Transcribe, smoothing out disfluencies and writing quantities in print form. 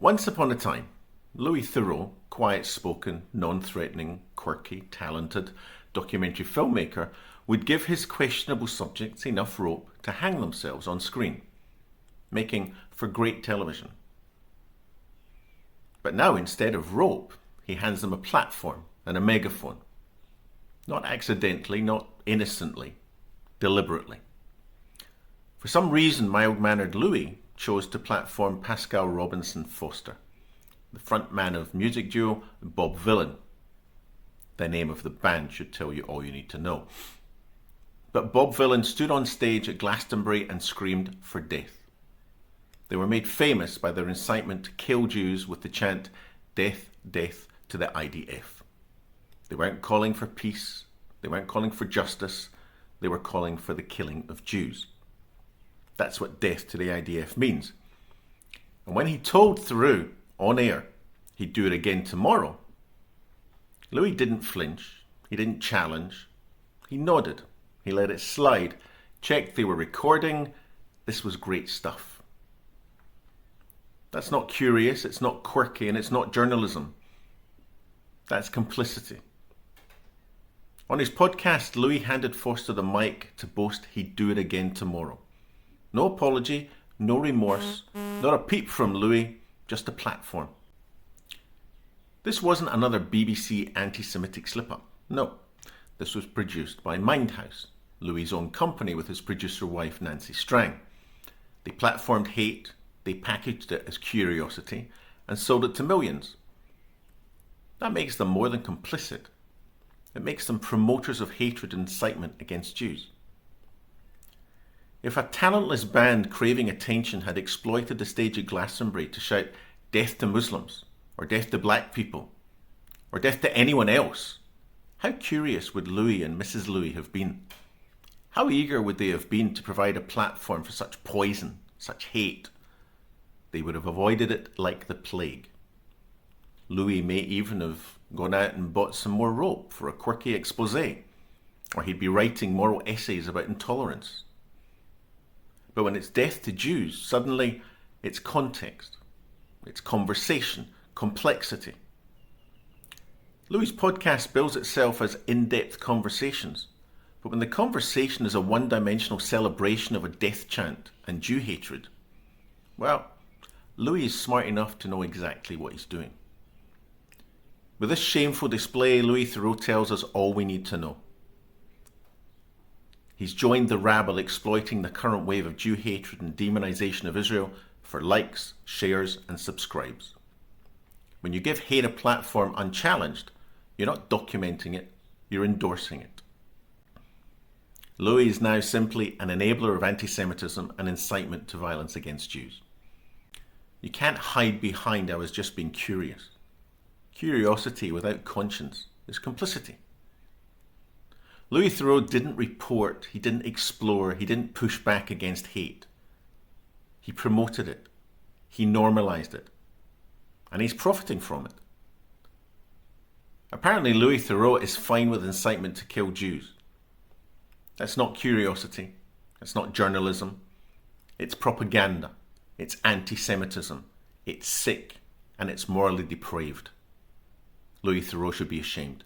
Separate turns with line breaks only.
Once upon a time, Louis Theroux, quiet-spoken, non-threatening, quirky, talented documentary filmmaker, would give his questionable subjects enough rope to hang themselves on screen, making for great television. But now, instead of rope, he hands them a platform and a megaphone. Not accidentally, not innocently, deliberately. For some reason, mild-mannered Louis chose to platform Pascal Robinson Foster, the frontman of music duo Bob Vylan. The name of the band should tell you all you need to know. But Bob Vylan stood on stage at Glastonbury and screamed for death. They were made famous by their incitement to kill Jews with the chant, "Death, death to the IDF." They weren't calling for peace, they weren't calling for justice, they were calling for the killing of Jews. That's what death to the IDF means. And when he told Theroux on air he'd do it again tomorrow, Louis didn't flinch, he didn't challenge, he nodded, he let it slide, checked they were recording. This was great stuff. That's not curious, it's not quirky, and it's not journalism. That's complicity. On his podcast, Louis handed Foster the mic to boast he'd do it again tomorrow. No apology, no remorse, not a peep from Louis, just a platform. This wasn't another BBC anti-Semitic slip-up. No, this was produced by Mindhouse, Louis' own company with his producer wife Nancy Strang. They platformed hate, they packaged it as curiosity, and sold it to millions. That makes them more than complicit. It makes them promoters of hatred and incitement against Jews. If a talentless band craving attention had exploited the stage at Glastonbury to shout death to Muslims, or death to black people, or death to anyone else, how curious would Louis and Mrs. Louis have been? How eager would they have been to provide a platform for such poison, such hate? They would have avoided it like the plague. Louis may even have gone out and bought some more rope for a quirky expose, or he'd be writing moral essays about intolerance. But when it's death to Jews, suddenly it's context, it's conversation, complexity. Louis' podcast bills itself as in-depth conversations, but when the conversation is a one-dimensional celebration of a death chant and Jew hatred, well, Louis is smart enough to know exactly what he's doing. With this shameful display, Louis Theroux tells us all we need to know. He's joined the rabble exploiting the current wave of Jew hatred and demonization of Israel for likes, shares, and subscribes. When you give hate a platform unchallenged, you're not documenting it, you're endorsing it. Louis is now simply an enabler of anti-Semitism and incitement to violence against Jews. You can't hide behind "I was just being curious." Curiosity without conscience is complicity. Louis Theroux didn't report, he didn't explore, he didn't push back against hate. He promoted it, he normalized it, and he's profiting from it. Apparently Louis Theroux is fine with incitement to kill Jews. That's not curiosity, it's not journalism, it's propaganda, it's anti-Semitism, it's sick, and it's morally depraved. Louis Theroux should be ashamed.